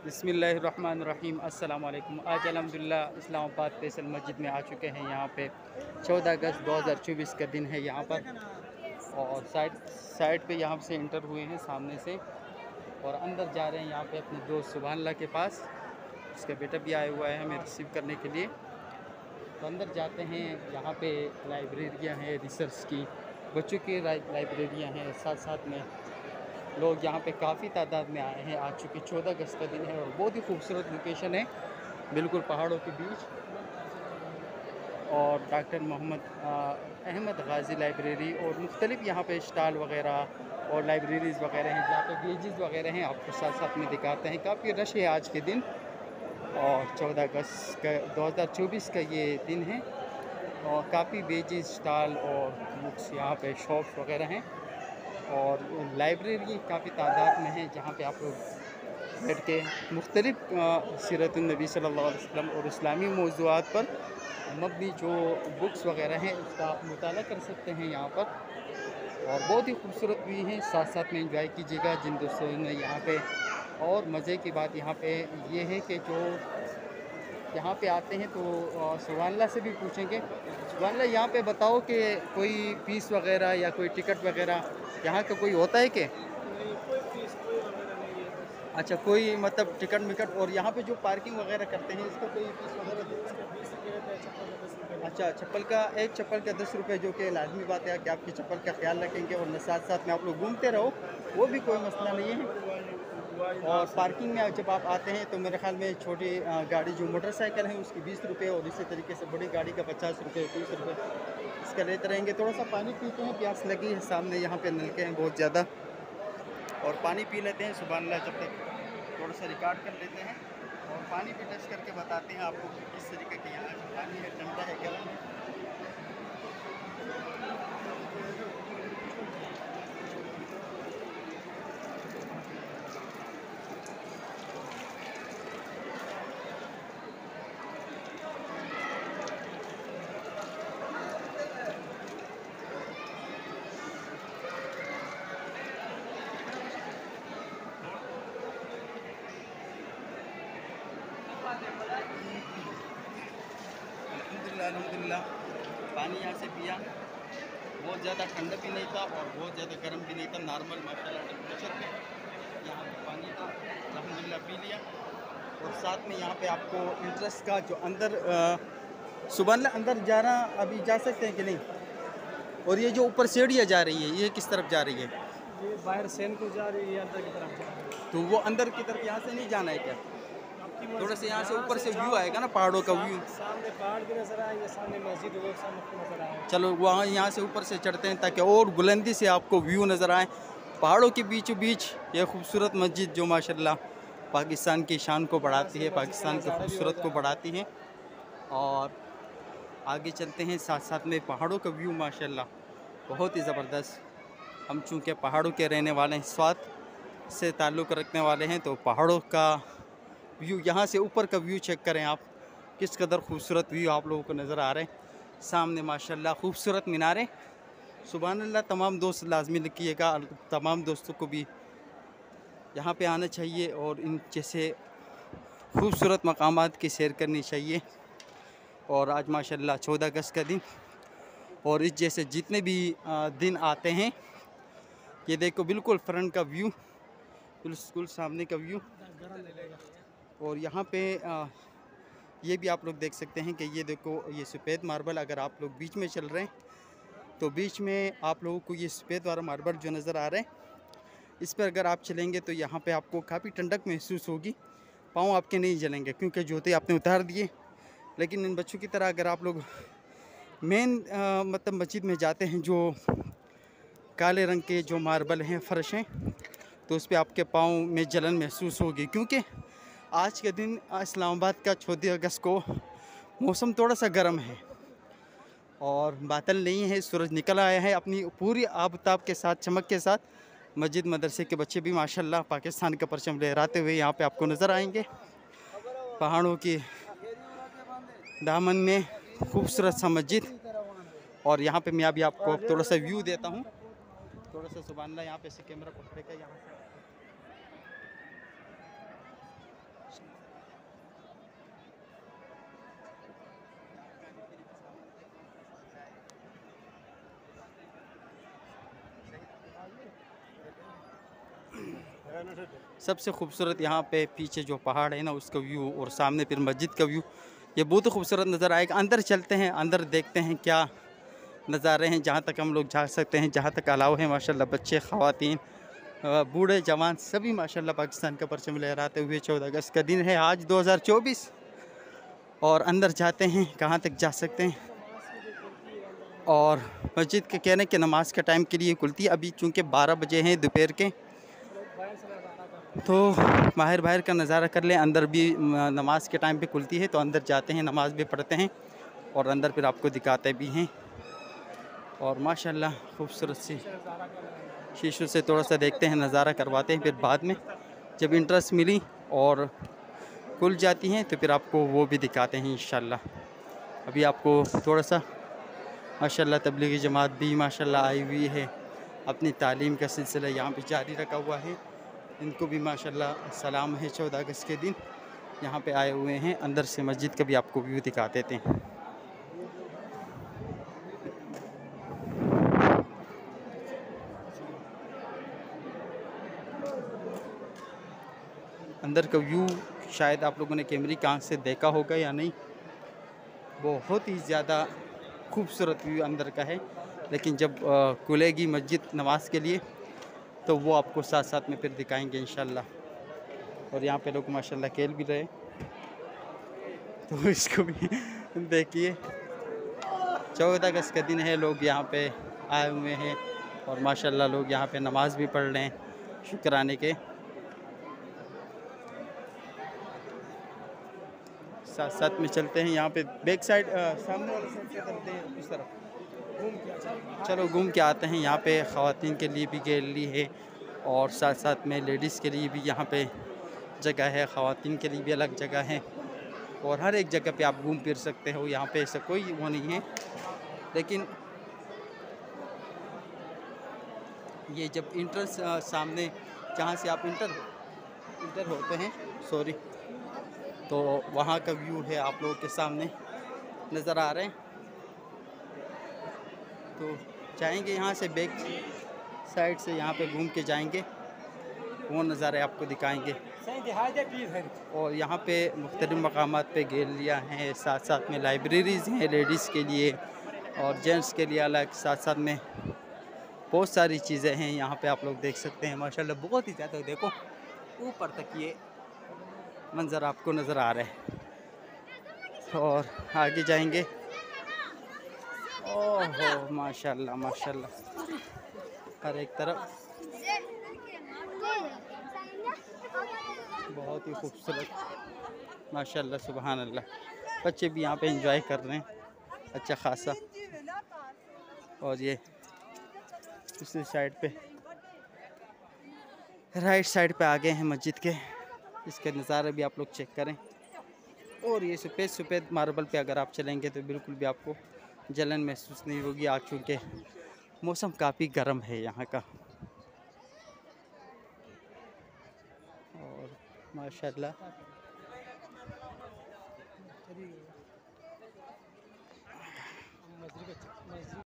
बिस्मिल्लाहिर्रहमानिर्रहीम अस्सलाम वालेकुम। आज अल्हम्दुलिल्लाह इस्लामाबाद फैसल मस्जिद में आ चुके हैं। यहाँ पे 14 अगस्त 2024 का दिन है यहाँ पर, और साइड पे यहाँ से इंटर हुए हैं सामने से, और अंदर जा रहे हैं यहाँ पे अपने दोस्त सुभान अल्लाह के पास। उसका बेटा भी आया हुआ है हमें रिसीव करने के लिए। तो अंदर जाते हैं। यहाँ पे लाइब्रेरियाँ हैं रिसर्च की, बच्चों की लाइब्रेरियाँ हैं, साथ साथ में लोग यहाँ पे काफ़ी तादाद में आए हैं आज, चूँकि 14 अगस्त का दिन है और बहुत ही खूबसूरत लोकेशन है, बिल्कुल पहाड़ों के बीच। और डॉक्टर मोहम्मद अहमद गाज़ी लाइब्रेरी और मुख्तलिफ़ यहाँ पे स्टॉल वगैरह और लाइब्रेरीज़ वगैरह हैं, जहाँ पे पेजेस वगैरह हैं, आपको साथ साथ में दिखाते हैं। काफ़ी रश है आज के दिन, और 14 अगस्त का 2024 का ये दिन है, और काफ़ी पेजेस स्टॉल और बुक्स यहाँ पे शॉप्स वगैरह हैं, और लाइब्रेरी काफ़ी तादाद में है, जहाँ पे आप लोग बैठ के मुख्तलिफ़ सीरत-उन-नबी सल्लल्लाहु अलैहि वसल्लम और इस्लामी मौज़ूआत पर मबनी जो बुक्स वगैरह हैं उसका आप मुताला कर सकते हैं यहाँ पर। और बहुत ही खूबसूरत भी हैं, साथ साथ में इंजॉय कीजिएगा जिन दोस्तों ने यहाँ पे। और मज़े की बात यहाँ पे ये है कि जो यहाँ पे आते हैं तो सुभान अल्लाह से भी पूछेंगे। सुभान अल्लाह, यहाँ पे बताओ कि कोई फ़ीस वगैरह या कोई टिकट वगैरह यहाँ का कोई होता है क्या? नहीं, कोई फ़ीस कोई वगैरह नहीं है बस। अच्छा, कोई मतलब टिकट विकट, और यहाँ पे जो पार्किंग वगैरह करते हैं इसका कोई फ़ीस वगैरह? इसका 20 रुपये रहता है, चप्पल का 10 रुपये अच्छा, रहता है। चप्पल का एक चप्पल का 10 रुपये, जो कि लाज़मी बात है कि आपकी चप्पल का ख्याल रखेंगे, और साथ साथ में आप लोग घूमते रहो, वो भी कोई मसला नहीं है। और पार्किंग में जब आप आते हैं तो मेरे ख्याल में छोटी गाड़ी जो मोटरसाइकिल है उसकी 20 रुपये, और इसी तरीके से बड़ी गाड़ी का 50 रुपये 30 रुपये इसका लेते रहेंगे। थोड़ा सा पानी पीते हैं, प्यास लगी है, सामने यहाँ पे नलके हैं बहुत ज़्यादा, और पानी पी लेते हैं सुभान अल्लाह। जब तक थोड़ा सा रिकॉर्ड कर लेते हैं और पानी भी टेस्ट करके बताते हैं आपको कि किस तरीके के यहाँ का पानी है, ठंडा है गर्म है। अल्हम्दुलिल्लाह अल्हम्दुलिल्लाह, पानी यहाँ से पिया, बहुत ज़्यादा ठंडा भी नहीं था और बहुत ज़्यादा गर्म भी नहीं था, नॉर्मल माशाल्लाह टेम्परेचर पे यहाँ पे पानी था। अल्हम्दुलिल्लाह पी लिया। और साथ में यहाँ पे आपको इंटरेस्ट का जो अंदर सुबह अंदर जाना अभी जा सकते हैं कि नहीं? और ये जो ऊपर सीढ़ियाँ जा रही है ये किस तरफ जा रही है? ये बाहर सेन को जा रही है, अंदर की तरफ जा रही है। तो वो अंदर की तरफ यहाँ से नहीं जाना है क्या? आपकी थोड़ा मर्ज़ी, से यहाँ से जहाँ ऊपर से व्यू जाओ। आएगा ना, पहाड़ों का व्यू। सामने पहाड़ भी नज़र आएंगे, सामने मस्जिद वो सब आपको नज़र आएगा। चलो वहाँ यहाँ से ऊपर से चढ़ते हैं ताकि और बुलंदी से आपको व्यू नज़र आए, पहाड़ों के बीचों बीच ये खूबसूरत मस्जिद जो माशाल्लाह पाकिस्तान की शान को यहाँ बढ़ाती से है, मस्जिद का पाकिस्तान की नज़ारा भी हो खूबसूरत को जाएगा। बढ़ाती है। और आगे चलते हैं, साथ साथ में पहाड़ों का व्यू माशाल्लाह बहुत ही ज़बरदस्त। हम चूँकि पहाड़ों के रहने वाले हैं, स्वाद से ताल्लुक़ रखने वाले हैं, तो पहाड़ों का व्यू, यहाँ से ऊपर का व्यू चेक करें आप, किस कदर खूबसूरत व्यू आप लोगों को नज़र आ रहे हैं। सामने माशाल्लाह खूबसूरत मीनारें। सुभान अल्लाह, तमाम दोस्त लाजमी लिखिएगा, तमाम दोस्तों को भी यहाँ पे आना चाहिए और इन जैसे खूबसूरत मकामात की सैर करनी चाहिए। और आज माशाल्लाह 14 अगस्त का दिन, और इस जैसे जितने भी दिन आते हैं, ये देखो बिल्कुल फ्रंट का व्यू, बिल्कुल सामने का व्यू। और यहाँ पे ये भी आप लोग देख सकते हैं कि ये देखो, ये सफ़ेद मार्बल, अगर आप लोग बीच में चल रहे हैं तो बीच में आप लोगों को ये सफ़ेद वाला मार्बल जो नज़र आ रहा है, इस पर अगर आप चलेंगे तो यहाँ पे आपको काफ़ी ठंडक महसूस होगी, पाँव आपके नहीं जलेंगे क्योंकि जूते आपने उतार दिए। लेकिन इन बच्चों की तरह अगर आप लोग मेन मतलब मस्जिद में जाते हैं, जो काले रंग के जो मार्बल हैं, फ़र्श हैं, तो उस पर आपके पाँव में जलन महसूस होगी, क्योंकि आज के दिन इस्लामाबाद का 14 अगस्त को मौसम थोड़ा सा गर्म है और बादल नहीं है, सूरज निकल आया है अपनी पूरी आबताब के साथ, चमक के साथ। मस्जिद मदरसे के बच्चे भी माशाल्लाह पाकिस्तान का परचम लहराते हुए यहाँ पे आपको नज़र आएंगे, पहाड़ों की दामन में खूबसूरत सा मस्जिद। और यहाँ पे मैं अभी आपको थोड़ा सा व्यू देता हूँ, थोड़ा सा सुभान अल्लाह यहाँ पे से कैमरा पकड़ेगा यहाँ से। सबसे खूबसूरत यहाँ पे पीछे जो पहाड़ है ना उसका व्यू, और सामने फिर मस्जिद का व्यू, ये बहुत ही खूबसूरत नज़र आएगा। अंदर चलते हैं, अंदर देखते हैं क्या नज़ारे हैं जहाँ तक हम लोग जा सकते हैं, जहाँ तक अलाउ है। माशाल्लाह बच्चे, ख़वातीन, बूढ़े, जवान सभी माशाल्लाह पाकिस्तान का परचम लहराते हुए 14 अगस्त का दिन है आज 2024। और अंदर जाते हैं, कहाँ तक जा सकते हैं। और मस्जिद के कहने के नमाज के टाइम के लिए खुलती है। अभी चूँकि 12 बजे हैं दोपहर के, तो बाहर का नज़ारा कर लें। अंदर भी नमाज के टाइम पे खुलती है, तो अंदर जाते हैं, नमाज भी पढ़ते हैं और अंदर फिर आपको दिखाते भी हैं। और माशाल्लाह खूबसूरत सी शीशों से थोड़ा सा देखते हैं, नज़ारा करवाते हैं। फिर बाद में जब इंटरेस्ट मिली और खुल जाती हैं तो फिर आपको वो भी दिखाते हैं इंशाल्लाह। अभी आपको थोड़ा सा माशाल्लाह तबलीगी जमात भी माशाल्लाह आई हुई है, अपनी तालीम का सिलसिला यहाँ पे जारी रखा हुआ है। इनको भी माशाल्लाह सलाम है, 14 अगस्त के दिन यहाँ पे आए हुए हैं। अंदर से मस्जिद का भी आपको व्यू दिखा देते हैं। अंदर का व्यू शायद आप लोगों ने कैमरे की आँख से देखा होगा या नहीं, बहुत ही ज़्यादा खूबसूरत व्यू अंदर का है। लेकिन जब खुलेगी मस्जिद नमाज के लिए तो वो आपको साथ साथ में फिर दिखाएंगे इंशाल्लाह। और यहाँ पे लोग माशाल्लाह खेल भी रहे, तो इसको भी देखिए। 14 अगस्त का दिन है, लोग यहाँ पे आए हुए हैं और माशाल्लाह लोग यहाँ पे नमाज भी पढ़ रहे हैं शुक्राने के साथ साथ में। चलते हैं यहाँ पे बैक साइड, सामने वाली साइड से चलते हैं इस तरफ। चलो घूम के आते हैं। यहाँ पे ख़वातीन के लिए भी गैलरी है और साथ साथ में लेडीज़ के लिए भी यहाँ पे जगह है, ख़वातीन के लिए भी अलग जगह है। और हर एक जगह पे आप घूम फिर सकते हो, यहाँ पे ऐसा कोई वो नहीं है। लेकिन ये जब इंट्रेंस सामने जहाँ से आप इंटर होते हैं, सॉरी, तो वहाँ का व्यू है आप लोगों के सामने नज़र आ रहे हैं। तो जाएंगे यहाँ से बैक साइड से, यहाँ पे घूम के जाएंगे, वो नज़ारे आपको दिखाएंगे। और यहाँ पे मुख्तलिफ़ मकामात पे गैलरियाँ हैं, साथ साथ में लाइब्रेरीज़ हैं लेडीज़ के लिए और जेंट्स के लिए अलग। साथ साथ में बहुत सारी चीज़ें हैं यहाँ पे आप लोग देख सकते हैं। माशाल्लाह बहुत ही ज़्यादा, देखो ऊपर तक ये मंज़र आपको नज़र आ रहा है। और आगे जाएंगे, ओहो माशाल्लाह माशाल्लाह, हर एक तरफ बहुत ही खूबसूरत माशाल्लाह, सुभान अल्लाह। बच्चे भी यहाँ पे एंजॉय कर रहे हैं अच्छा खासा। और ये दूसरी साइड पे, राइट साइड पे आ गए हैं मस्जिद के, इसके नज़ारे भी आप लोग चेक करें। और ये सफ़ेद सफ़ेद मार्बल पे अगर आप चलेंगे तो बिल्कुल भी आपको जलन महसूस नहीं होगी, आज चूँकि मौसम काफ़ी गर्म है यहाँ का। और माशाल्लाह